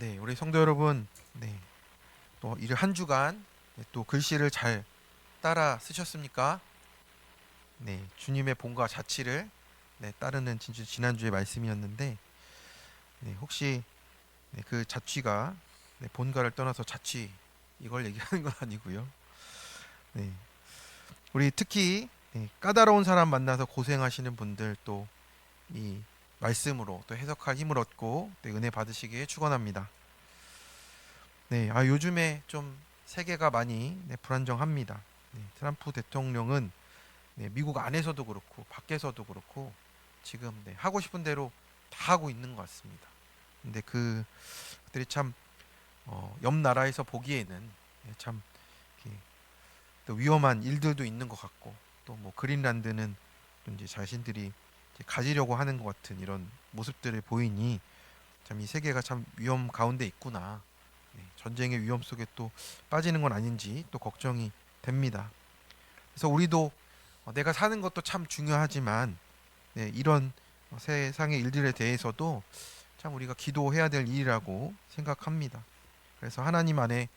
네, 우리 성도 여러분, 또 이 한 주간 또 글씨를 잘 따라 쓰셨습니까? 주님의 본과 자치를 따르는 진주 지난주의 말씀이었는데, 혹시 그 자취가 본가를 떠나서 자취 이걸 얘기하는 건 아니고요. 네, 우리 특히 까다로운 사람 만나서 고생하시는 분들 또 이 말씀으로 또 해석할 힘을 얻고 또 은혜 받으시기에 축원합니다. 요즘에 좀 세계가 많이 불안정합니다. 트럼프 대통령은 미국 안에서도 그렇고 밖에서도 그렇고 지금 하고 싶은 대로 다 하고 있는 것 같습니다. 근데 그들이 참 옆 나라에서 보기에는 참 이렇게 또 위험한 일들도 있는 것 같고 또 뭐 그린란드는 또 이제 자신들이 이제 가지려고 하는 것 같은 이런 모습들을 보이니 참 이 세계가 참 위험 가운데 있구나. 전쟁의 위험 속에 또 빠지는 건 아닌지 또 걱정이 됩니다. 그래서 우리도 내가 사는 것도 참 중요하지만 이런 세상의 일들에 대해서도 참 우리가 기도해야 될 일이라고 생각합니다. 그래서 하나님 안에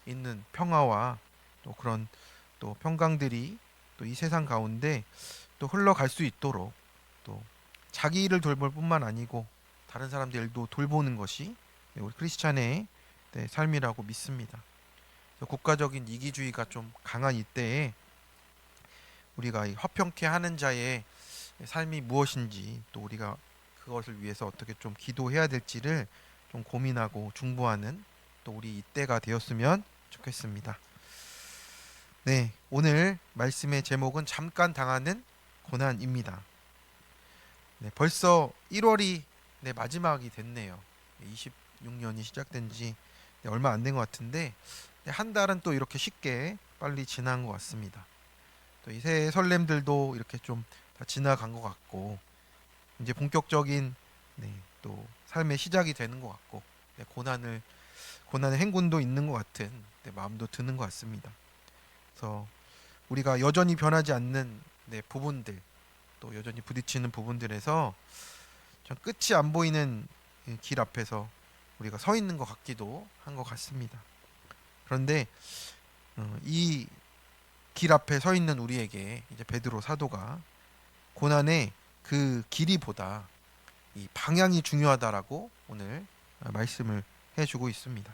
있는 평화와 또 그런 또 평강들이 또 이 세상 가운데 또 흘러갈 수 있도록 또 자기 일을 돌볼 뿐만 아니고 다른 사람들 일도 돌보는 것이 우리 크리스찬의 삶이라고 믿습니다. 그래서 국가적인 이기주의가 좀 강한 이때에 우리가 이 화평케 하는 자의 삶이 무엇인지 또 우리가 그것을 위해서 어떻게 좀 기도해야 될지를 좀 고민하고 중보하는 또 우리 이때가 되었으면 좋겠습니다. 오늘 말씀의 제목은 잠깐 당하는 고난입니다. 벌써 1월이 마지막이 됐네요. 26년이 시작된 지 얼마 안 된 것 같은데 한 달은 또 이렇게 쉽게 빨리 지난 것 같습니다. 또 이 새해 설렘들도 이렇게 좀 다 지나간 것 같고 이제 본격적인 또 삶의 시작이 되는 것 같고 고난의 행군도 있는 것 같은 마음도 드는 것 같습니다. 그래서 우리가 여전히 변하지 않는 부분들 또 여전히 부딪히는 부분들에서 전 끝이 안 보이는 이길 앞에서 우리가 서 있는 것 같기도 한 것 같습니다. 그런데 이 길 앞에 서 있는 우리에게 이제 베드로 사도가 고난의 그 길이보다 이 방향이 중요하다라고 오늘 말씀을 해주고 있습니다.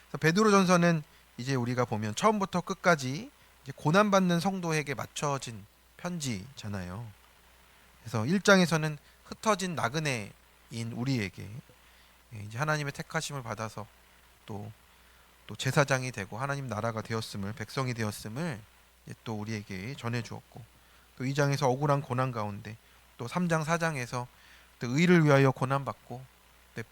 그래서 베드로전서는 이제 우리가 보면 처음부터 끝까지 이제 고난받는 성도에게 맞춰진 편지잖아요. 그래서 1장에서는 흩어진 나그네인 우리에게 이제 하나님의 택하심을 받아서 또 제사장이 되고 하나님 나라가 되었음을 백성이 되었음을 또 우리에게 전해 주었고 또 2장에서 억울한 고난 가운데 또 3장 4장에서 또 의를 위하여 고난 받고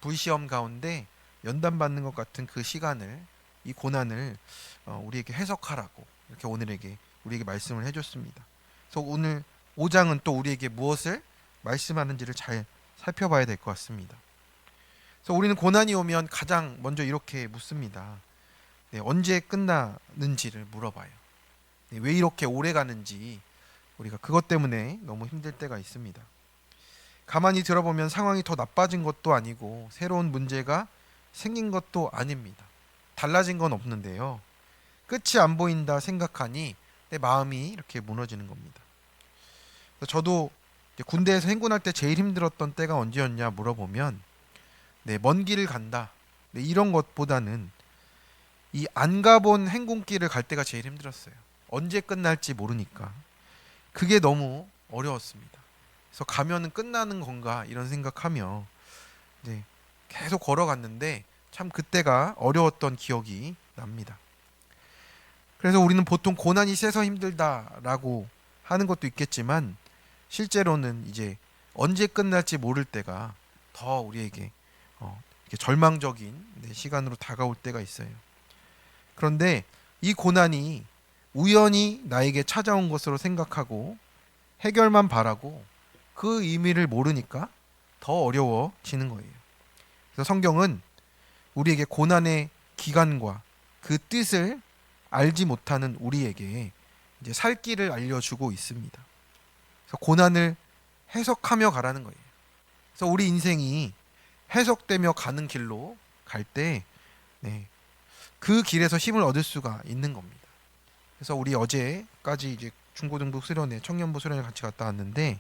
불시험 가운데 연단 받는 것 같은 그 시간을 이 고난을 우리에게 해석하라고 이렇게 우리에게 말씀을 해줬습니다. 그래서 오늘 5장은 또 우리에게 무엇을 말씀하는지를 잘 살펴봐야 될 것 같습니다. 그래서 우리는 고난이 오면 가장 먼저 이렇게 묻습니다. 언제 끝나는지를 물어봐요. 왜 이렇게 오래 가는지 우리가 그것 때문에 너무 힘들 때가 있습니다. 가만히 들어보면 상황이 더 나빠진 것도 아니고 새로운 문제가 생긴 것도 아닙니다. 달라진 건 없는데요. 끝이 안 보인다 생각하니 내 마음이 이렇게 무너지는 겁니다. 저도 군대에서 행군할 때 제일 힘들었던 때가 언제였냐 물어보면 먼 길을 간다. 이런 것보다는 이 안 가본 행군길을 갈 때가 제일 힘들었어요. 언제 끝날지 모르니까. 그게 너무 어려웠습니다. 그래서 가면은 끝나는 건가 이런 생각하며 계속 걸어갔는데 참 그때가 어려웠던 기억이 납니다. 그래서 우리는 보통 고난이 세서 힘들다라고 하는 것도 있겠지만 실제로는 이제 언제 끝날지 모를 때가 더 우리에게 이렇게 절망적인 시간으로 다가올 때가 있어요. 그런데 이 고난이 우연히 나에게 찾아온 것으로 생각하고 해결만 바라고 그 의미를 모르니까 더 어려워지는 거예요. 그래서 성경은 우리에게 고난의 기간과 그 뜻을 알지 못하는 우리에게 이제 살 길을 알려주고 있습니다. 그래서 고난을 해석하며 가라는 거예요. 그래서 우리 인생이 해석되며 가는 길로 갈 때, 네, 그 길에서 힘을 얻을 수가 있는 겁니다. 그래서 우리 어제까지 이제 중고등부 수련회, 청년부 수련회 같이 갔다 왔는데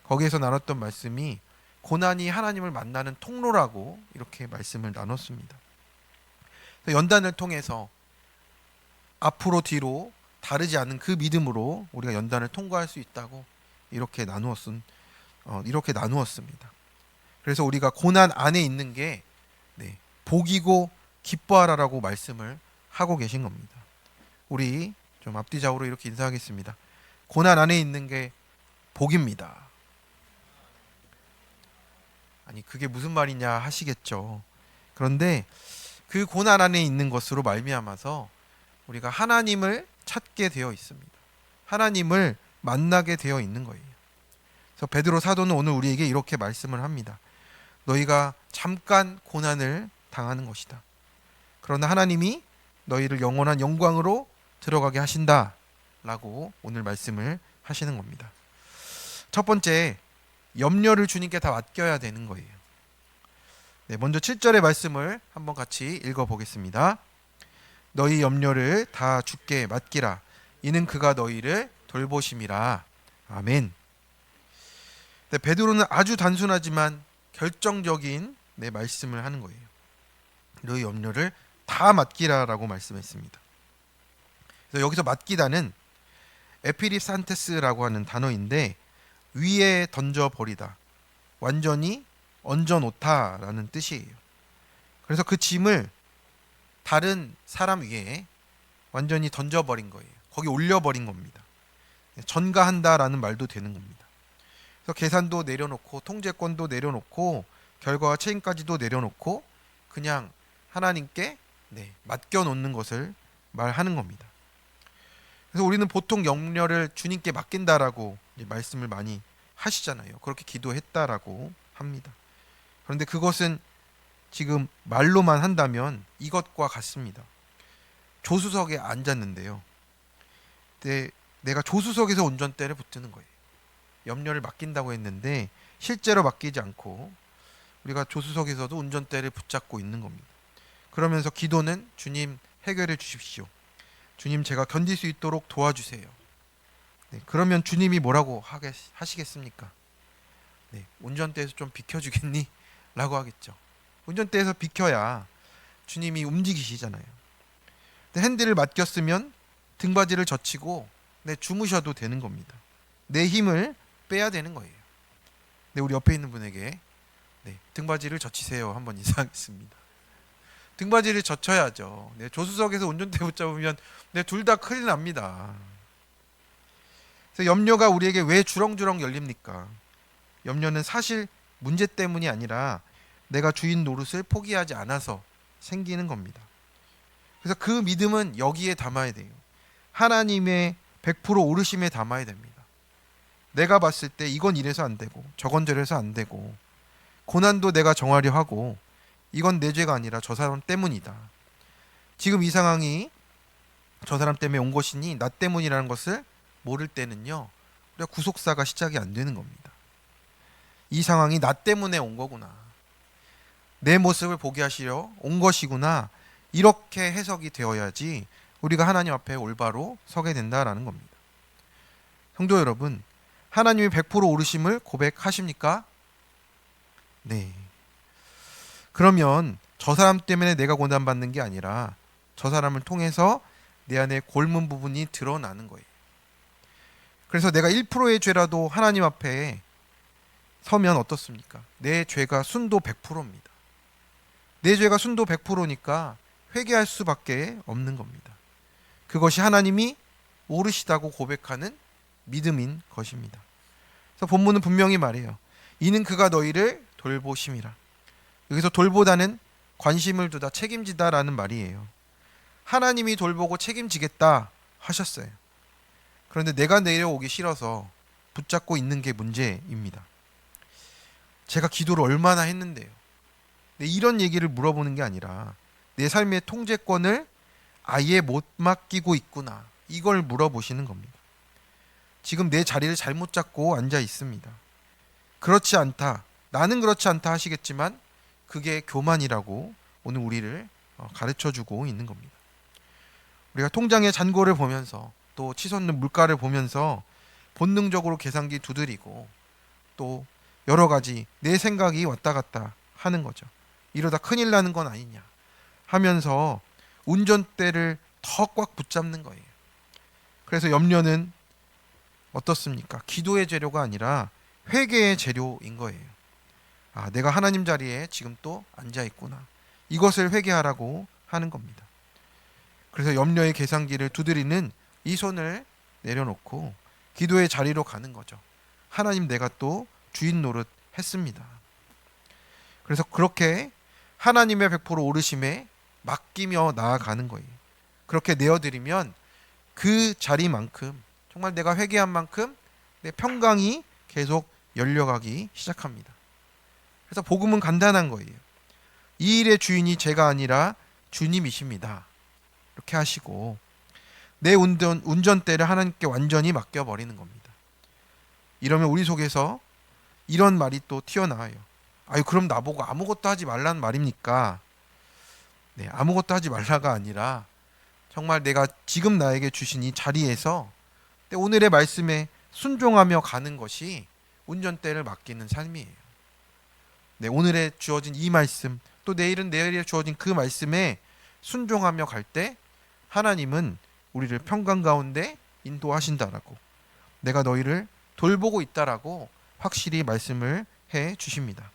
거기에서 나눴던 말씀이 고난이 하나님을 만나는 통로라고 이렇게 말씀을 나눴습니다. 연단을 통해서 앞으로 뒤로 다르지 않은 그 믿음으로 우리가 연단을 통과할 수 있다고 이렇게 나누었습니다. 그래서 우리가 고난 안에 있는 게 복이고 기뻐하라라고 말씀을 하고 계신 겁니다. 우리 좀 앞뒤좌우로 이렇게 인사하겠습니다. 고난 안에 있는 게 복입니다. 아니 그게 무슨 말이냐 하시겠죠. 그런데 그 고난 안에 있는 것으로 말미암아서 우리가 하나님을 찾게 되어 있습니다. 하나님을 만나게 되어 있는 거예요. 그래서 베드로 사도는 오늘 우리에게 이렇게 말씀을 합니다. 너희가 잠깐 고난을 당하는 것이다. 그러나 하나님이 너희를 영원한 영광으로 들어가게 하신다 라고 오늘 말씀을 하시는 겁니다. 첫 번째, 염려를 주님께 다 맡겨야 되는 거예요. 먼저 7절의 말씀을 한번 같이 읽어보겠습니다. 너희 염려를 다 주께 맡기라. 이는 그가 너희를 돌보심이라. 아멘. 베드로는 아주 단순하지만 결정적인 말씀을 하는 거예요. 너희 염려를 다 맡기라라고 말씀했습니다. 그래서 여기서 맡기다는 에피리산테스라고 하는 단어인데 위에 던져버리다, 완전히 얹어놓다라는 뜻이에요. 그래서 그 짐을 다른 사람 위에 완전히 던져버린 거예요. 거기 올려버린 겁니다. 전가한다라는 말도 되는 겁니다. 그래서 계산도 내려놓고 통제권도 내려놓고 결과와 책임까지도 내려놓고 그냥 하나님께 맡겨놓는 것을 말하는 겁니다. 그래서 우리는 보통 염려를 주님께 맡긴다라고 말씀을 많이 하시잖아요. 그렇게 기도했다라고 합니다. 그런데 그것은 지금 말로만 한다면 이것과 같습니다. 조수석에 앉았는데요. 내가 조수석에서 운전대를 붙드는 거예요. 염려를 맡긴다고 했는데 실제로 맡기지 않고 우리가 조수석에서도 운전대를 붙잡고 있는 겁니다. 그러면서 기도는 주님 해결해 주십시오. 주님 제가 견딜 수 있도록 도와주세요. 그러면 주님이 뭐라고 하시겠습니까? 운전대에서 좀 비켜주겠니? 라고 하겠죠. 운전대에서 비켜야 주님이 움직이시잖아요. 핸들을 맡겼으면 등받이를 젖히고 주무셔도 되는 겁니다. 내 힘을 빼야 되는 거예요. 우리 옆에 있는 분에게 등받이를 젖히세요 한번 인사하겠습니다. 등받이를 젖혀야죠. 조수석에서 운전대 붙잡으면 둘 다 큰일 납니다. 그래서 염려가 우리에게 왜 주렁주렁 열립니까? 염려는 사실 문제 때문이 아니라 내가 주인 노릇을 포기하지 않아서 생기는 겁니다. 그래서 그 믿음은 여기에 담아야 돼요. 하나님의 100% 오르심에 담아야 됩니다. 내가 봤을 때 이건 이래서 안 되고 저건 저래서 안 되고 고난도 내가 정하려 하고 이건 내 죄가 아니라 저 사람 때문이다. 지금 이 상황이 저 사람 때문에 온 것이니 나 때문이라는 것을 모를 때는요, 우리가 구속사가 시작이 안 되는 겁니다. 이 상황이 나 때문에 온 거구나. 내 모습을 보게 하시려 온 것이구나. 이렇게 해석이 되어야지 우리가 하나님 앞에 올바로 서게 된다라는 겁니다. 성도 여러분, 하나님이 100% 오르심을 고백하십니까? 네. 그러면 저 사람 때문에 내가 고난받는 게 아니라 저 사람을 통해서 내 안에 골문 부분이 드러나는 거예요. 그래서 내가 1%의 죄라도 하나님 앞에 서면 어떻습니까? 내 죄가 순도 100%입니다. 내 죄가 순도 100%니까 회개할 수밖에 없는 겁니다. 그것이 하나님이 오르시다고 고백하는 믿음인 것입니다. 그래서 본문은 분명히 말해요. 이는 그가 너희를 돌보심이라. 여기서 돌보다는 관심을 두다, 책임지다라는 말이에요. 하나님이 돌보고 책임지겠다 하셨어요. 그런데 내가 내려오기 싫어서 붙잡고 있는 게 문제입니다. 제가 기도를 얼마나 했는데요. 이런 얘기를 물어보는 게 아니라 내 삶의 통제권을 아예 못 맡기고 있구나. 이걸 물어보시는 겁니다. 지금 내 자리를 잘못 잡고 앉아 있습니다. 그렇지 않다. 나는 그렇지 않다 하시겠지만 그게 교만이라고 오늘 우리를 가르쳐주고 있는 겁니다. 우리가 통장의 잔고를 보면서 또 치솟는 물가를 보면서 본능적으로 계산기 두드리고 또 여러 가지 내 생각이 왔다 갔다 하는 거죠. 이러다 큰일 나는 건 아니냐 하면서 운전대를 더 꽉 붙잡는 거예요. 그래서 염려는 어떻습니까? 기도의 재료가 아니라 회개의 재료인 거예요. 아, 내가 하나님 자리에 지금 또 앉아 있구나. 이것을 회개하라고 하는 겁니다. 그래서 염려의 계산기를 두드리는 이 손을 내려놓고 기도의 자리로 가는 거죠. 하나님, 내가 또 주인 노릇 했습니다. 그래서 그렇게 하나님의 100% 오르심에 맡기며 나아가는 거예요. 그렇게 내어드리면 그 자리만큼, 정말 내가 회개한 만큼 내 평강이 계속 열려가기 시작합니다. 그래서 복음은 간단한 거예요. 이 일의 주인이 제가 아니라 주님이십니다. 이렇게 하시고 내 운전대를 하나님께 완전히 맡겨버리는 겁니다. 이러면 우리 속에서 이런 말이 또 튀어나와요. 아유, 그럼 나보고 아무것도 하지 말라는 말입니까? 네, 아무것도 하지 말라가 아니라 정말 내가 지금 나에게 주신 이 자리에서 오늘의 말씀에 순종하며 가는 것이 운전대를 맡기는 삶이에요. 네, 오늘에 주어진 이 말씀, 또 내일에 주어진 그 말씀에 순종하며 갈 때 하나님은 우리를 평강 가운데 인도하신다라고, 내가 너희를 돌보고 있다라고 확실히 말씀을 해 주십니다.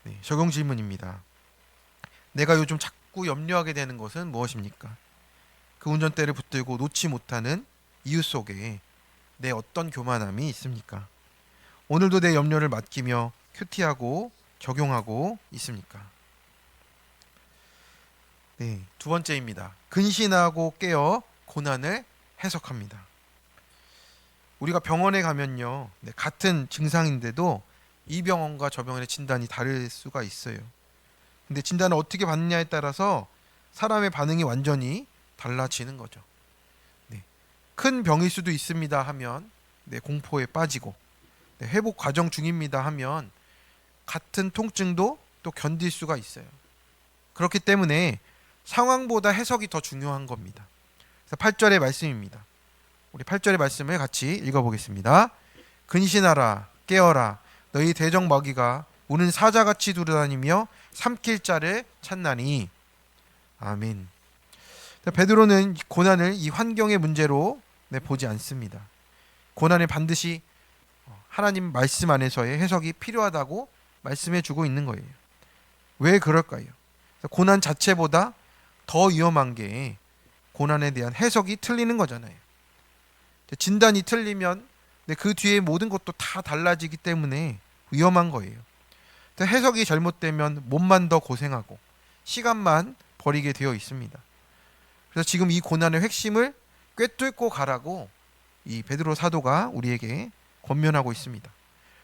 네, 적용 질문입니다. 내가 요즘 자꾸 염려하게 되는 것은 무엇입니까? 그 운전대를 붙들고 놓지 못하는 이유 속에 내 어떤 교만함이 있습니까? 오늘도 내 염려를 맡기며 큐티하고 적용하고 있습니까? 네, 두 번째입니다. 근신하고 깨어 고난을 해석합니다. 우리가 병원에 가면요, 네, 같은 증상인데도 이 병원과 저 병원의 진단이 다를 수가 있어요. 근데 진단을 어떻게 받느냐에 따라서 사람의 반응이 완전히 달라지는 거죠. 네, 큰 병일 수도 있습니다 하면 네, 공포에 빠지고, 네, 회복 과정 중입니다 하면 같은 통증도 또 견딜 수가 있어요. 그렇기 때문에 상황보다 해석이 더 중요한 겁니다. 그래서 8절의 말씀입니다. 우리 8절의 말씀을 같이 읽어보겠습니다. 근신하라, 깨어라, 너희 대적 마귀가 우는 사자같이 두루다니며 삼킬 자를 찾나니. 아멘. 베드로는 고난을 이 환경의 문제로 보지 않습니다. 고난에 반드시 하나님 말씀 안에서의 해석이 필요하다고 말씀해 주고 있는 거예요. 왜 그럴까요? 고난 자체보다 더 위험한 게 고난에 대한 해석이 틀리는 거잖아요. 진단이 틀리면 그 뒤에 모든 것도 다 달라지기 때문에 위험한 거예요. 해석이 잘못되면 몸만 더 고생하고 시간만 버리게 되어 있습니다. 그래서 지금 이 고난의 핵심을 꿰뚫고 가라고 이 베드로 사도가 우리에게 권면하고 있습니다.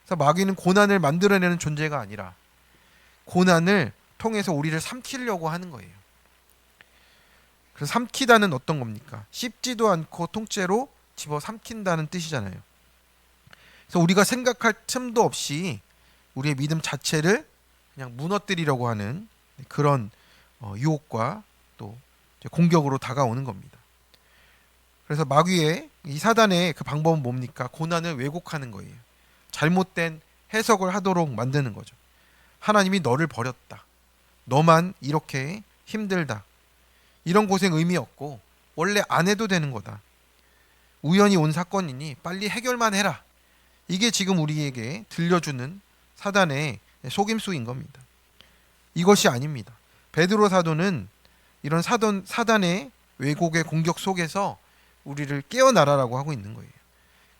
그래서 마귀는 고난을 만들어내는 존재가 아니라 고난을 통해서 우리를 삼키려고 하는 거예요. 그래서 삼키다는 어떤 겁니까? 씹지도 않고 통째로 집어 삼킨다는 뜻이잖아요. 그래서 우리가 생각할 틈도 없이 우리의 믿음 자체를 그냥 무너뜨리려고 하는 그런 유혹과 또 공격으로 다가오는 겁니다. 그래서 마귀의 이 사단의 그 방법은 뭡니까? 고난을 왜곡하는 거예요. 잘못된 해석을 하도록 만드는 거죠. 하나님이 너를 버렸다. 너만 이렇게 힘들다. 이런 고생 의미 없고 원래 안 해도 되는 거다. 우연히 온 사건이니 빨리 해결만 해라. 이게 지금 우리에게 들려주는 사단의 속임수인 겁니다. 이것이 아닙니다. 베드로 사도는 이런 사단의 왜곡의 공격 속에서 우리를 깨어나라라고 하고 있는 거예요.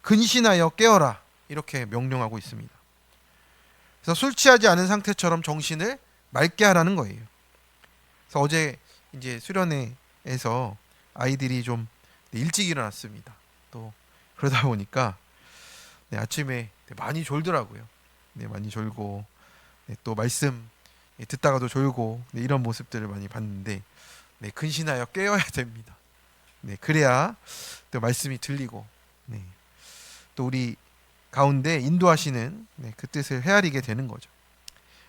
근신하여 깨어라, 이렇게 명령하고 있습니다. 그래서 술 취하지 않은 상태처럼 정신을 맑게 하라는 거예요. 그래서 어제 이제 수련회에서 아이들이 좀 일찍 일어났습니다. 또 그러다 보니까 아침에 많이 졸더라고요. 많이 졸고 또 말씀 듣다가도 졸고 이런 모습들을 많이 봤는데 근신하여 깨어야 됩니다. 그래야 또 말씀이 들리고 또 우리 가운데 인도하시는 그 뜻을 헤아리게 되는 거죠.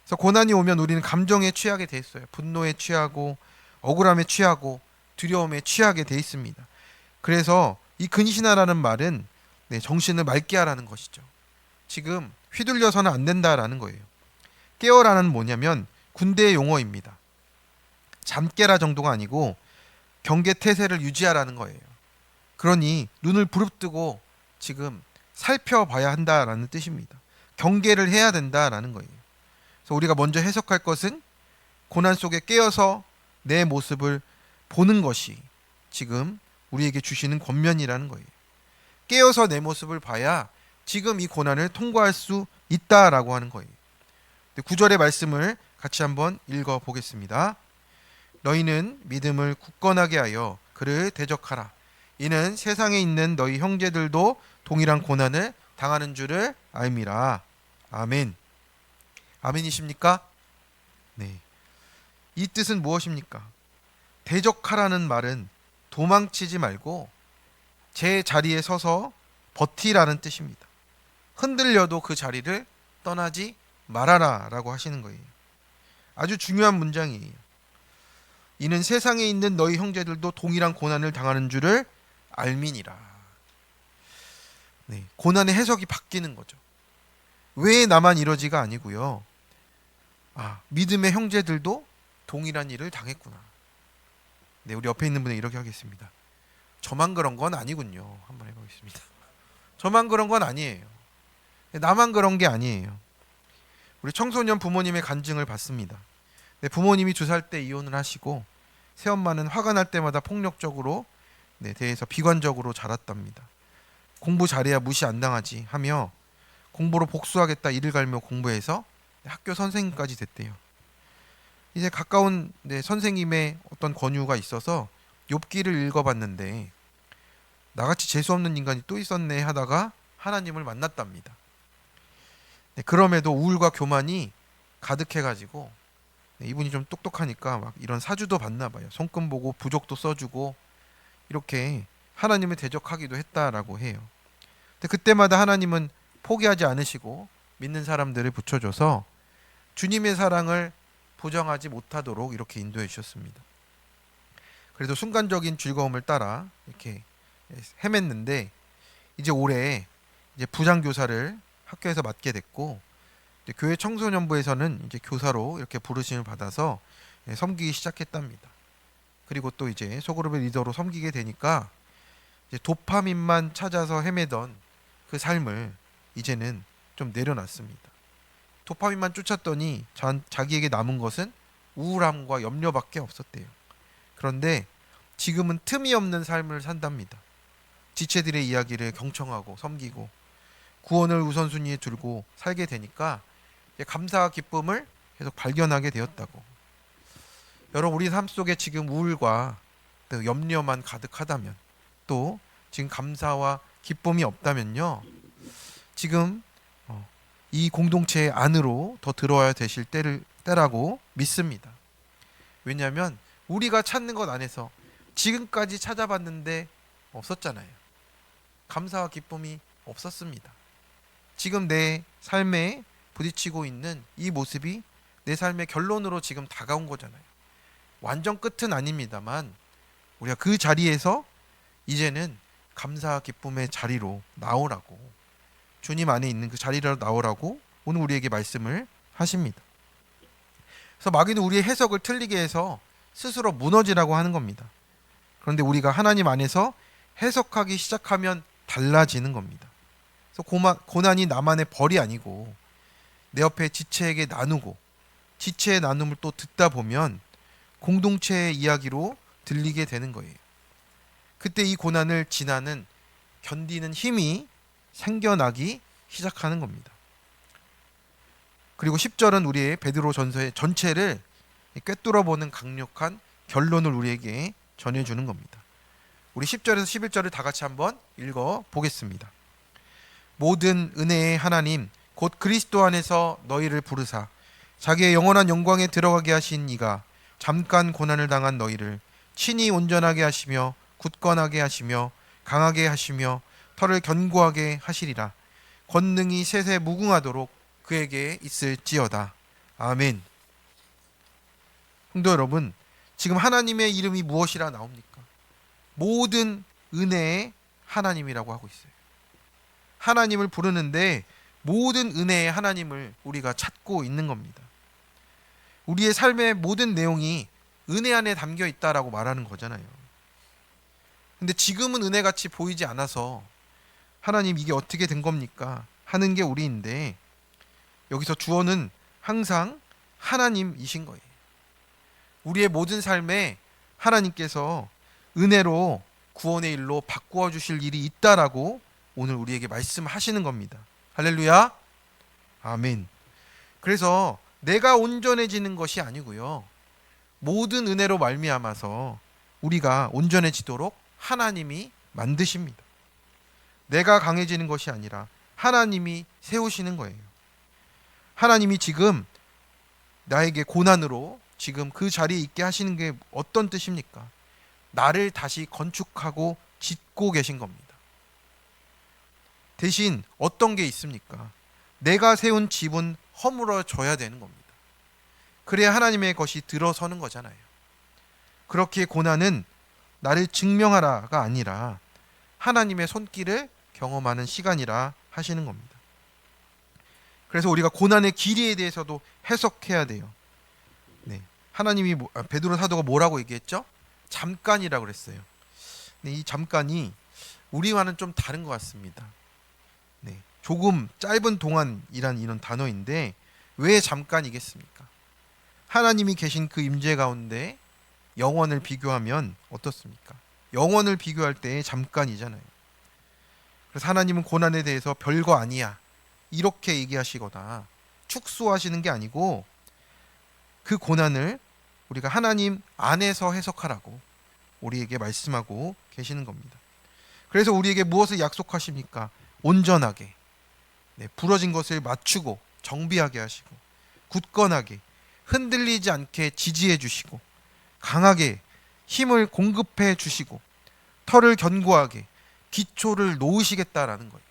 그래서 고난이 오면 우리는 감정에 취하게 돼 있어요. 분노에 취하고 억울함에 취하고 두려움에 취하게 돼 있습니다. 그래서 이 근신하라는 말은 정신을 맑게 하라는 것이죠. 지금 휘둘려서는 안 된다라는 거예요. 깨어라는 뭐냐면 군대의 용어입니다. 잠깨라 정도가 아니고 경계 태세를 유지하라는 거예요. 그러니 눈을 부릅뜨고 지금 살펴봐야 한다라는 뜻입니다. 경계를 해야 된다라는 거예요. 그래서 우리가 먼저 해석할 것은 고난 속에 깨어서 내 모습을 보는 것이 지금 우리에게 주시는 권면이라는 거예요. 깨어서 내 모습을 봐야 지금 이 고난을 통과할 수 있다라고 하는 거예요. 9절의 말씀을 같이 한번 읽어 보겠습니다. 너희는 믿음을 굳건하게 하여 그를 대적하라. 이는 세상에 있는 너희 형제들도 동일한 고난을 당하는 줄을 알미라. 아멘. 아멘이십니까? 네. 이 뜻은 무엇입니까? 대적하라는 말은 도망치지 말고 제 자리에 서서 버티라는 뜻입니다. 흔들려도 그 자리를 떠나지 말아라 라고 하시는 거예요. 아주 중요한 문장이에요. 이는 세상에 있는 너희 형제들도 동일한 고난을 당하는 줄을 알미니라. 네, 고난의 해석이 바뀌는 거죠. 왜 나만 이러지가 아니고요. 믿음의 형제들도 동일한 일을 당했구나. 네, 우리 옆에 있는 분에 이렇게 하겠습니다. 저만 그런 건 아니군요. 한번 해보겠습니다. 저만 그런 건 아니에요. 나만 그런 게 아니에요. 우리 청소년 부모님의 간증을 받습니다. 네, 부모님이 2살 때 이혼을 하시고 새엄마는 화가 날 때마다 폭력적으로 대해서 비관적으로 자랐답니다. 공부 잘해야 무시 안 당하지 하며 공부로 복수하겠다 이를 갈며 공부해서 학교 선생님까지 됐대요. 이제 가까운 선생님의 어떤 권유가 있어서 욥기를 읽어봤는데 나같이 재수없는 인간이 또 있었네 하다가 하나님을 만났답니다. 그럼에도 우울과 교만이 가득해가지고 이분이 좀 똑똑하니까 막 이런 사주도 받나 봐요. 손금 보고 부족도 써주고 이렇게 하나님을 대적하기도 했다라고 해요. 근데 그때마다 하나님은 포기하지 않으시고 믿는 사람들을 붙여줘서 주님의 사랑을 부정하지 못하도록 이렇게 인도해 주셨습니다. 그래도 순간적인 즐거움을 따라 이렇게 헤맸는데 이제 올해 이제 부장교사를 학교에서 맡게 됐고 이제 교회 청소년부에서는 이제 교사로 이렇게 부르심을 받아서 섬기기 시작했답니다. 그리고 또 이제 소그룹의 리더로 섬기게 되니까 이제 도파민만 찾아서 헤매던 그 삶을 이제는 좀 내려놨습니다. 도파민만 쫓았더니 자기에게 남은 것은 우울함과 염려밖에 없었대요. 그런데 지금은 틈이 없는 삶을 산답니다. 지체들의 이야기를 경청하고 섬기고 구원을 우선순위에 두고 살게 되니까 감사와 기쁨을 계속 발견하게 되었다고. 여러분, 우리 삶 속에 지금 우울과 염려만 가득하다면, 또 지금 감사와 기쁨이 없다면요, 지금 이 공동체 안으로 더 들어와야 되실 때라고 믿습니다. 왜냐하면 우리가 찾는 것 안에서 지금까지 찾아봤는데 없었잖아요. 감사와 기쁨이 없었습니다. 지금 내 삶에 부딪히고 있는 이 모습이 내 삶의 결론으로 지금 다가온 거잖아요. 완전 끝은 아닙니다만 우리가 그 자리에서 이제는 감사와 기쁨의 자리로 나오라고, 주님 안에 있는 그 자리로 나오라고 오늘 우리에게 말씀을 하십니다. 그래서 마귀는 우리의 해석을 틀리게 해서 스스로 무너지라고 하는 겁니다. 그런데 우리가 하나님 안에서 해석하기 시작하면 달라지는 겁니다. 그래서 고난이 나만의 벌이 아니고 내 옆에 지체에게 나누고 지체의 나눔을 또 듣다 보면 공동체의 이야기로 들리게 되는 거예요. 그때 이 고난을 지나는 견디는 힘이 생겨나기 시작하는 겁니다. 그리고 10절은 우리의 베드로 전서의 전체를 꿰뚫어보는 강력한 결론을 우리에게 전해주는 겁니다. 우리 10절에서 11절을 다 같이 한번 읽어보겠습니다. 모든 은혜의 하나님 곧 그리스도 안에서 너희를 부르사 자기의 영원한 영광에 들어가게 하신 이가 잠깐 고난을 당한 너희를 친히 온전하게 하시며 굳건하게 하시며 강하게 하시며 털을 견고하게 하시리라. 권능이 셋에 무궁하도록 그에게 있을지어다. 아멘. 성도 여러분, 지금 하나님의 이름이 무엇이라 나옵니까? 모든 은혜의 하나님이라고 하고 있어요. 하나님을 부르는데 모든 은혜의 하나님을 우리가 찾고 있는 겁니다. 우리의 삶의 모든 내용이 은혜 안에 담겨 있다라고 말하는 거잖아요. 근데 지금은 은혜같이 보이지 않아서 하나님 이게 어떻게 된 겁니까? 하는 게 우리인데, 여기서 주어는 항상 하나님이신 거예요. 우리의 모든 삶에 하나님께서 은혜로 구원의 일로 바꾸어 주실 일이 있다라고 오늘 우리에게 말씀하시는 겁니다. 할렐루야. 아멘. 그래서 내가 온전해지는 것이 아니고요, 모든 은혜로 말미암아서 우리가 온전해지도록 하나님이 만드십니다. 내가 강해지는 것이 아니라 하나님이 세우시는 거예요. 하나님이 지금 나에게 고난으로 지금 그 자리에 있게 하시는 게 어떤 뜻입니까? 나를 다시 건축하고 짓고 계신 겁니다. 대신 어떤 게 있습니까? 내가 세운 집은 허물어져야 되는 겁니다. 그래야 하나님의 것이 들어서는 거잖아요. 그렇기에 고난은 나를 증명하라가 아니라 하나님의 손길을 경험하는 시간이라 하시는 겁니다. 그래서 우리가 고난의 길이에 대해서도 해석해야 돼요. 네. 하나님이 베드로 사도가 뭐라고 얘기했죠? 잠깐이라고 그랬어요. 네, 이 잠깐이 우리와는 좀 다른 것 같습니다. 네, 조금 짧은 동안이란 이런 단어인데 왜 잠깐이겠습니까? 하나님이 계신 그 임재 가운데 영원을 비교하면 어떻습니까? 영원을 비교할 때 잠깐이잖아요. 그래서 하나님은 고난에 대해서 별거 아니야 이렇게 얘기하시거나 축소하시는 게 아니고, 그 고난을 우리가 하나님 안에서 해석하라고 우리에게 말씀하고 계시는 겁니다. 그래서 우리에게 무엇을 약속하십니까? 온전하게, 네, 부러진 것을 맞추고 정비하게 하시고, 굳건하게 흔들리지 않게 지지해 주시고, 강하게 힘을 공급해 주시고, 털을 견고하게 기초를 놓으시겠다라는 거예요.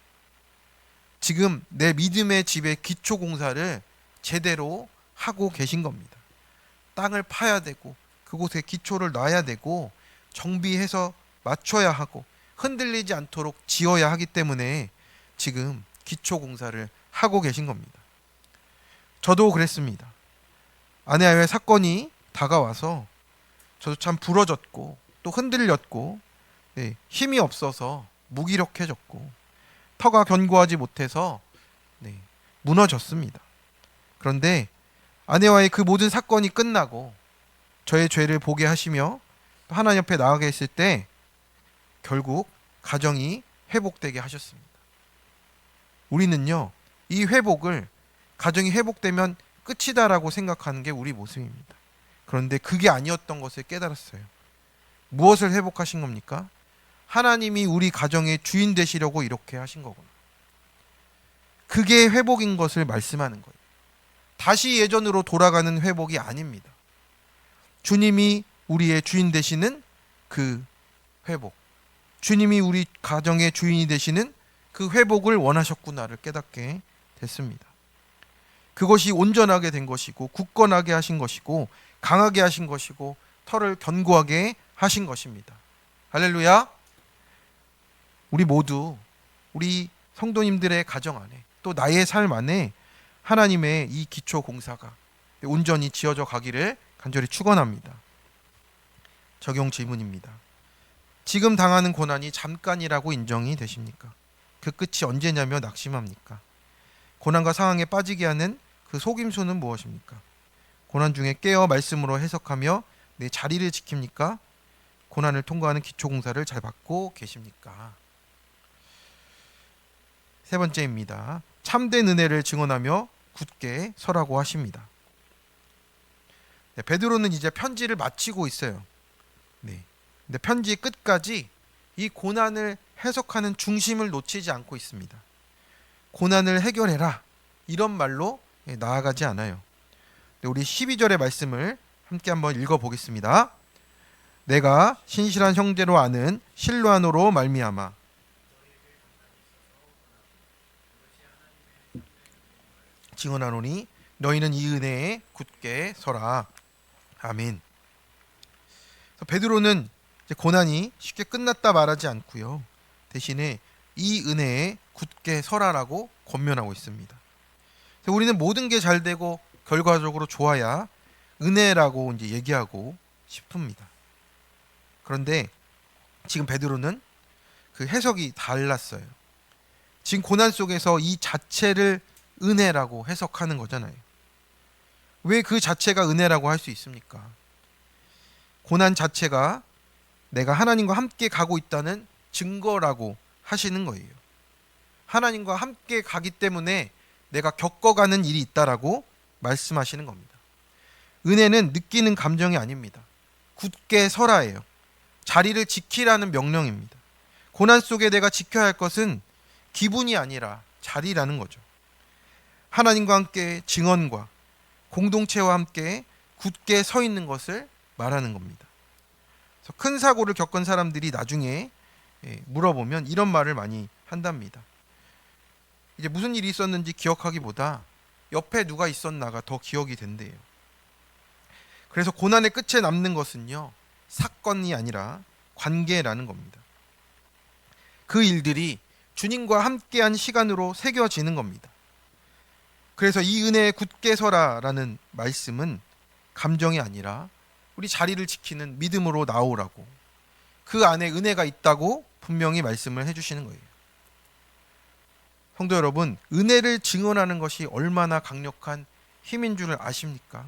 지금 내 믿음의 집의 기초 공사를 제대로 하고 계신 겁니다. 땅을 파야 되고 그곳에 기초를 놔야 되고 정비해서 맞춰야 하고 흔들리지 않도록 지어야 하기 때문에 지금 기초 공사를 하고 계신 겁니다. 저도 그랬습니다. 아내와의 사건이 다가와서 저도 참 부러졌고 또 흔들렸고, 네, 힘이 없어서 무기력해졌고 터가 견고하지 못해서, 네, 무너졌습니다. 그런데 아내와의 그 모든 사건이 끝나고 저의 죄를 보게 하시며 또 하나님 옆에 나아가 있을 때 결국 가정이 회복되게 하셨습니다. 우리는요, 이 회복을 가정이 회복되면 끝이다라고 생각하는 게 우리 모습입니다. 그런데 그게 아니었던 것을 깨달았어요. 무엇을 회복하신 겁니까? 하나님이 우리 가정의 주인 되시려고 이렇게 하신 거구나. 그게 회복인 것을 말씀하는 거예요. 다시 예전으로 돌아가는 회복이 아닙니다. 주님이 우리의 주인 되시는 그 회복, 주님이 우리 가정의 주인이 되시는 그 회복을 원하셨구나를 깨닫게 됐습니다. 그것이 온전하게 된 것이고 굳건하게 하신 것이고 강하게 하신 것이고 털을 견고하게 하신 것입니다. 할렐루야. 우리 모두 우리 성도님들의 가정 안에 또 나의 삶 안에 하나님의 이 기초 공사가 온전히 지어져 가기를 간절히 축원합니다. 적용 질문입니다. 지금 당하는 고난이 잠깐이라고 인정이 되십니까? 그 끝이 언제냐며 낙심합니까? 고난과 상황에 빠지게 하는 그 속임수는 무엇입니까? 고난 중에 깨어 말씀으로 해석하며 내 자리를 지킵니까? 고난을 통과하는 기초 공사를 잘 받고 계십니까? 세 번째입니다. 참된 은혜를 증언하며 굳게 서라고 하십니다. 네, 베드로는 이제 편지를 마치고 있어요. 네. 근데 편지의 끝까지 이 고난을 해석하는 중심을 놓치지 않고 있습니다. 고난을 해결해라 이런 말로 나아가지 않아요. 네, 우리 12절의 말씀을 함께 한번 읽어보겠습니다. 내가 신실한 형제로 아는 실로아노로 말미암아 증언하노니 너희는 이 은혜에 굳게 서라. 아멘. 그래서 베드로는 이제 고난이 쉽게 끝났다 말하지 않고요. 대신에 이 은혜에 굳게 서라라고 권면하고 있습니다. 그래서 우리는 모든 게 잘 되고 결과적으로 좋아야 은혜라고 이제 얘기하고 싶습니다. 그런데 지금 베드로는 그 해석이 달랐어요. 지금 고난 속에서 이 자체를 은혜라고 해석하는 거잖아요. 왜 그 자체가 은혜라고 할 수 있습니까? 고난 자체가 내가 하나님과 함께 가고 있다는 증거라고 하시는 거예요. 하나님과 함께 가기 때문에 내가 겪어가는 일이 있다라고 말씀하시는 겁니다. 은혜는 느끼는 감정이 아닙니다. 굳게 서라예요. 자리를 지키라는 명령입니다. 고난 속에 내가 지켜야 할 것은 기분이 아니라 자리라는 거죠. 하나님과 함께 증언과 공동체와 함께 굳게 서 있는 것을 말하는 겁니다. 그래서 큰 사고를 겪은 사람들이 나중에 물어보면 이런 말을 많이 한답니다. 이제 무슨 일이 있었는지 기억하기보다 옆에 누가 있었나가 더 기억이 된대요. 그래서 고난의 끝에 남는 것은요, 사건이 아니라 관계라는 겁니다. 그 일들이 주님과 함께한 시간으로 새겨지는 겁니다. 그래서 이 은혜에 굳게 서라라는 말씀은 감정이 아니라 우리 자리를 지키는 믿음으로 나오라고, 그 안에 은혜가 있다고 분명히 말씀을 해주시는 거예요. 성도 여러분, 은혜를 증언하는 것이 얼마나 강력한 힘인 줄 아십니까?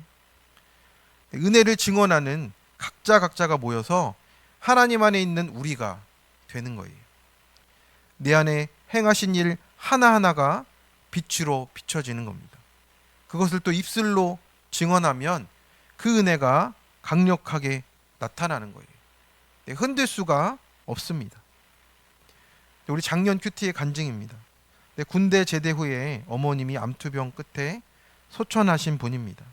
은혜를 증언하는 각자가 모여서 하나님 안에 있는 우리가 되는 거예요. 내 안에 행하신 일 하나하나가 빛으로 비춰지는 겁니다. 그것을 또 입술로 증언하면 그 은혜가 강력하게 나타나는 거예요. 흔들 수가 없습니다. 우리 작년 큐티의 간증입니다. 군대 제대 후에 어머님이 암투병 끝에 소천하신 분입니다.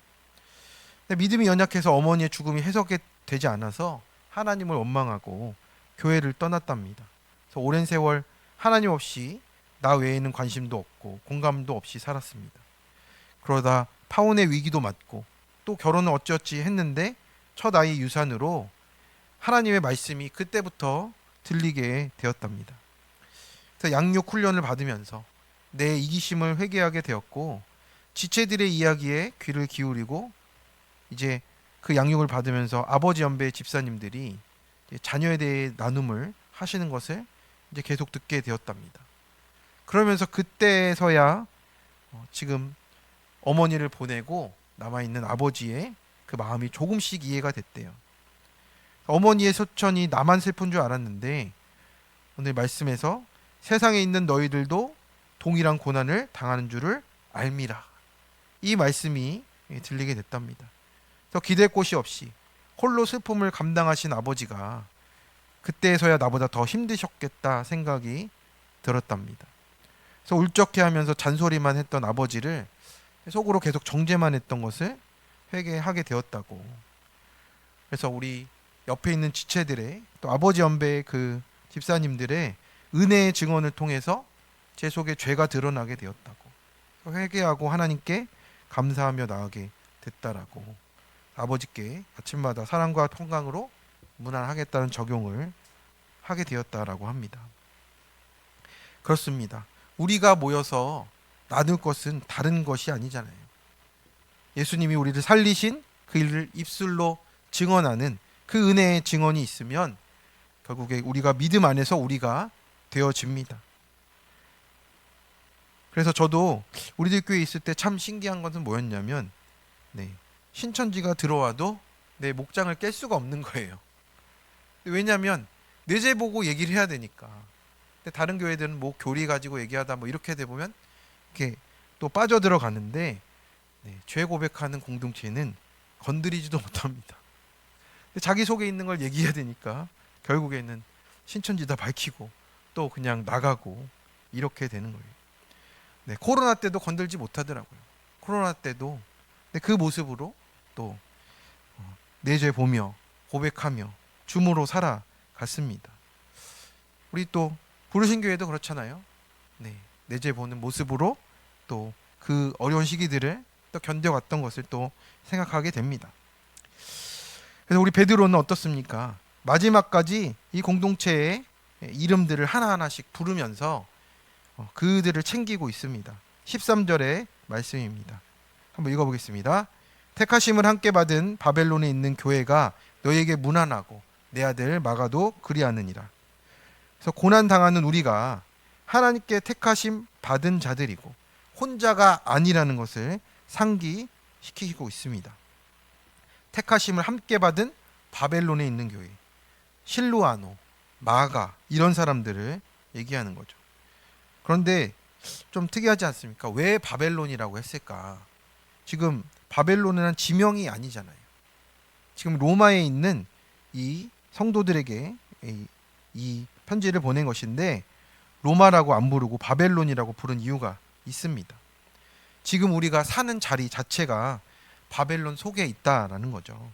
믿음이 연약해서 어머니의 죽음이 해석되지 않아서 하나님을 원망하고 교회를 떠났답니다. 그래서 오랜 세월 하나님 없이 나 외에는 관심도 없고 공감도 없이 살았습니다. 그러다 파혼의 위기도 맞고 또 결혼은 어찌어찌 했는데 첫 아이 유산으로 하나님의 말씀이 그때부터 들리게 되었답니다. 그래서 양육 훈련을 받으면서 내 이기심을 회개하게 되었고 지체들의 이야기에 귀를 기울이고 이제 그 양육을 받으면서 아버지 연배 집사님들이 자녀에 대해 나눔을 하시는 것을 이제 계속 듣게 되었답니다. 그러면서 그때서야 지금 어머니를 보내고 남아있는 아버지의 그 마음이 조금씩 이해가 됐대요. 어머니의 소천이 나만 슬픈 줄 알았는데 오늘 말씀에서 세상에 있는 너희들도 동일한 고난을 당하는 줄을 알미라, 이 말씀이 들리게 됐답니다. 그래서 기댈 곳이 없이 홀로 슬픔을 감당하신 아버지가 그때서야 나보다 더 힘드셨겠다 생각이 들었답니다. 그래서 울적해하면서 잔소리만 했던 아버지를 속으로 계속 정죄만 했던 것을 회개하게 되었다고. 그래서 우리 옆에 있는 지체들의 또 아버지 연배의 그 집사님들의 은혜의 증언을 통해서 제 속에 죄가 드러나게 되었다고. 회개하고 하나님께 감사하며 나아가게 됐다라고. 아버지께 아침마다 사랑과 평강으로 문안하겠다는 적용을 하게 되었다라고 합니다. 그렇습니다. 우리가 모여서 나눌 것은 다른 것이 아니잖아요. 예수님이 우리를 살리신 그 일을 입술로 증언하는 그 은혜의 증언이 있으면 결국에 우리가 믿음 안에서 우리가 되어집니다. 그래서 저도 우리들 교회에 있을 때 참 신기한 것은 뭐였냐면 신천지가 들어와도 내 목장을 깰 수가 없는 거예요. 왜냐하면 내재 보고 얘기를 해야 되니까. 근데 다른 교회들은 뭐 교리 가지고 얘기하다 뭐 이렇게 돼 보면 이렇게 또 빠져들어 가는데 죄 고백하는 공동체는 건드리지도 못합니다. 근데 자기 속에 있는 걸 얘기해야 되니까 결국에는 신천지다 밝히고 또 그냥 나가고 이렇게 되는 거예요. 코로나 때도 건들지 못하더라고요. 코로나 때도 그 모습으로 또 내 죄 보며 고백하며 줌으로 살아갔습니다. 우리 또 부르신 교회도 그렇잖아요. 내 죄 보는 모습으로 또 그 어려운 시기들을 또 견뎌왔던 것을 또 생각하게 됩니다. 그래서 우리 베드로는 어떻습니까? 마지막까지 이 공동체의 이름들을 하나하나씩 부르면서 그들을 챙기고 있습니다. 13절의 말씀입니다. 한번 읽어보겠습니다. 택하심을 함께 받은 바벨론에 있는 교회가 너에게 문안하고 내 아들 마가도 그리하느니라. 그래서 고난 당하는 우리가 하나님께 택하심 받은 자들이고 혼자가 아니라는 것을 상기시키고 있습니다. 택하심을 함께 받은 바벨론에 있는 교회, 실루아노, 마가 이런 사람들을 얘기하는 거죠. 그런데 좀 특이하지 않습니까? 왜 바벨론이라고 했을까? 지금 바벨론이란 지명이 아니잖아요. 지금 로마에 있는 이 성도들에게 이 편지를 보낸 것인데 로마라고 안 부르고 바벨론이라고 부른 이유가 있습니다. 지금 우리가 사는 자리 자체가 바벨론 속에 있다라는 거죠.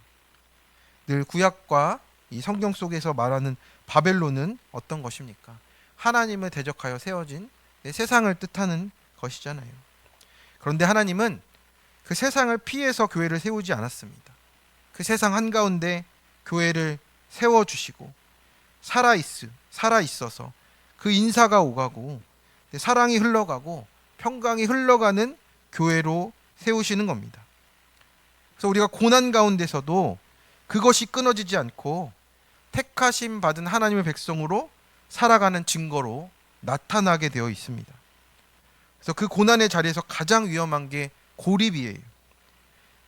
늘 구약과 이 성경 속에서 말하는 바벨론은 어떤 것입니까? 하나님을 대적하여 세워진 세상을 뜻하는 것이잖아요. 그런데 하나님은 그 세상을 피해서 교회를 세우지 않았습니다. 그 세상 한가운데 교회를 세워주시고 살아있어서 그 인사가 오가고 사랑이 흘러가고 평강이 흘러가는 교회로 세우시는 겁니다. 그래서 우리가 고난 가운데서도 그것이 끊어지지 않고 택하심 받은 하나님의 백성으로 살아가는 증거로 나타나게 되어 있습니다. 그래서 그 고난의 자리에서 가장 위험한 게 고립이에요.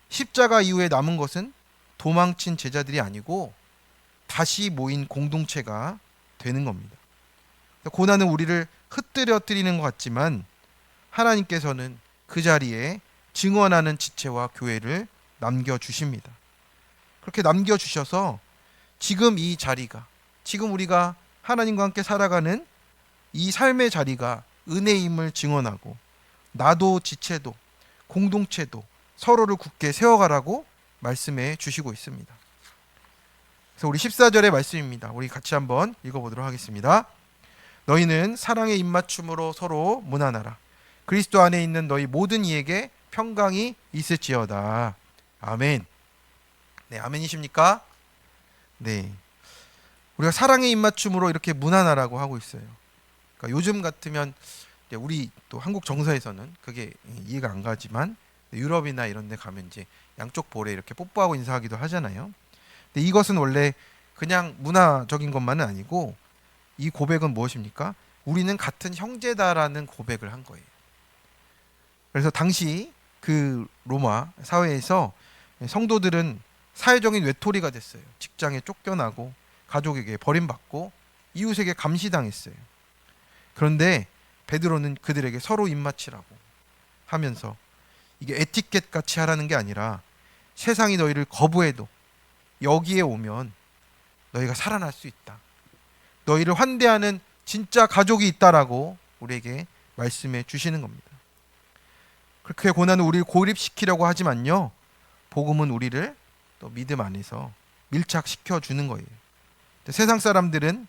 십자가 이후에 남은 것은 도망친 제자들이 아니고 다시 모인 공동체가 되는 겁니다. 고난은 우리를 흩뜨려뜨리는 것 같지만 하나님께서는 그 자리에 증언하는 지체와 교회를 남겨주십니다. 그렇게 남겨주셔서 지금 이 자리가, 지금 우리가 하나님과 함께 살아가는 이 삶의 자리가 은혜임을 증언하고 나도 지체도 공동체도 서로를 굳게 세워가라고 말씀해 주시고 있습니다. 그래서 우리 14절의 말씀입니다. 우리 같이 한번 읽어보도록 하겠습니다. 너희는 사랑의 입맞춤으로 서로 문안하라. 그리스도 안에 있는 너희 모든 이에게 평강이 있을지어다. 아멘. 네, 아멘이십니까? 네. 우리가 사랑의 입맞춤으로 이렇게 문안하라고 하고 있어요. 그러니까 요즘 같으면 우리 또 한국 정서에서는 그게 이해가 안 가지만 유럽이나 이런 데 가면 이제 양쪽 볼에 이렇게 뽀뽀하고 인사하기도 하잖아요. 근데 이것은 원래 그냥 문화적인 것만은 아니고 이 고백은 무엇입니까? 우리는 같은 형제다라는 고백을 한 거예요. 그래서 당시 그 로마 사회에서 성도들은 사회적인 외톨이가 됐어요. 직장에 쫓겨나고 가족에게 버림받고 이웃에게 감시당했어요. 그런데 베드로는 그들에게 서로 입맞추라고 하면서 이게 에티켓 같이 하라는 게 아니라 세상이 너희를 거부해도 여기에 오면 너희가 살아날 수 있다. 너희를 환대하는 진짜 가족이 있다라고 우리에게 말씀해 주시는 겁니다. 그렇게 고난은 우리를 고립시키려고 하지만요. 복음은 우리를 또 믿음 안에서 밀착시켜 주는 거예요. 세상 사람들은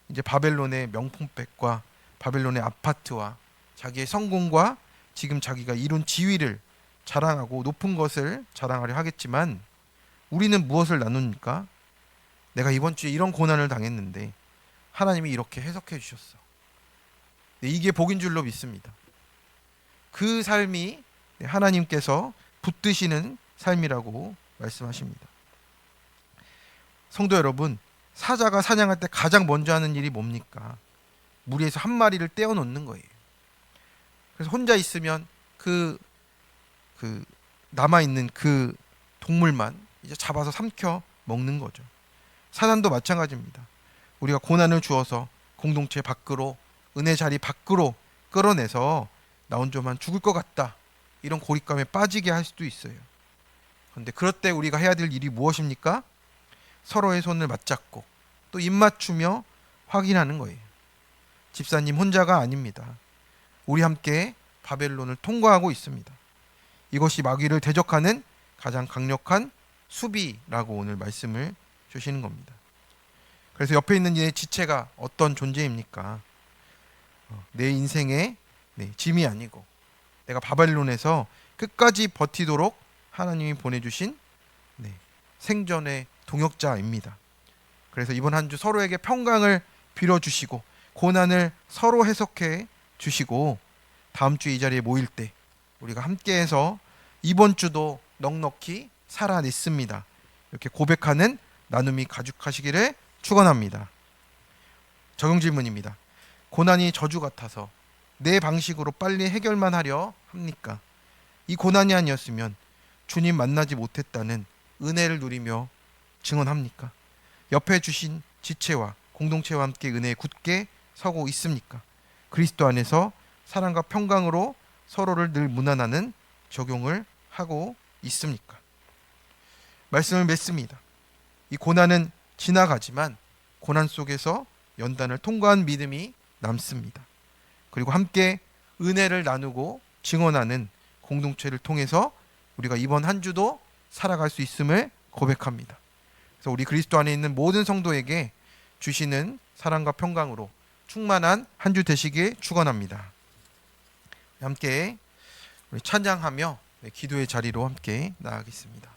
이제 바벨론의 명품백과 바벨론의 아파트와 자기의 성공과 지금 자기가 이룬 지위를 자랑하고 높은 것을 자랑하려 하겠지만 우리는 무엇을 나눕니까? 내가 이번 주에 이런 고난을 당했는데 하나님이 이렇게 해석해 주셨어. 이게 복인 줄로 믿습니다. 그 삶이 하나님께서 붙드시는 삶이라고 말씀하십니다. 성도 여러분, 사자가 사냥할 때 가장 먼저 하는 일이 뭡니까? 무리에서 한 마리를 떼어 놓는 거예요. 그래서 혼자 있으면 그 남아있는 그 동물만 이제 잡아서 삼켜 먹는 거죠. 사단도 마찬가지입니다. 우리가 고난을 주어서 공동체 밖으로, 은혜 자리 밖으로 끌어내서 나 혼자만 죽을 것 같다, 이런 고립감에 빠지게 할 수도 있어요. 그런데 그럴 때 우리가 해야 될 일이 무엇입니까? 서로의 손을 맞잡고 또 입맞추며 확인하는 거예요. 집사님 혼자가 아닙니다. 우리 함께 바벨론을 통과하고 있습니다. 이것이 마귀를 대적하는 가장 강력한 수비라고 오늘 말씀을 주시는 겁니다. 그래서 옆에 있는 이 지체가 어떤 존재입니까? 내 인생의 짐이 아니고 내가 바벨론에서 끝까지 버티도록 하나님이 보내주신 생전의 동역자입니다. 그래서 이번 한 주 서로에게 평강을 빌어주시고 고난을 서로 해석해 주시고 다음 주 이 자리에 모일 때 우리가 함께해서 이번 주도 넉넉히 살아냈습니다. 이렇게 고백하는 나눔이 가득하시기를 축원합니다. 적용 질문입니다. 고난이 저주 같아서 내 방식으로 빨리 해결만 하려 합니까? 이 고난이 아니었으면 주님 만나지 못했다는 은혜를 누리며 증언합니까? 옆에 주신 지체와 공동체와 함께 은혜에 굳게 서고 있습니까? 그리스도 안에서 사랑과 평강으로 서로를 늘 무난하는 적용을 하고 있습니까? 말씀을 맺습니다. 이 고난은 지나가지만 고난 속에서 연단을 통과한 믿음이 남습니다. 그리고 함께 은혜를 나누고 증언하는 공동체를 통해서 우리가 이번 한 주도 살아갈 수 있음을 고백합니다. 그래서 우리 그리스도 안에 있는 모든 성도에게 주시는 사랑과 평강으로 충만한 한 주 되시길 축원합니다. 함께 우리 찬양하며 기도의 자리로 함께 나아가겠습니다.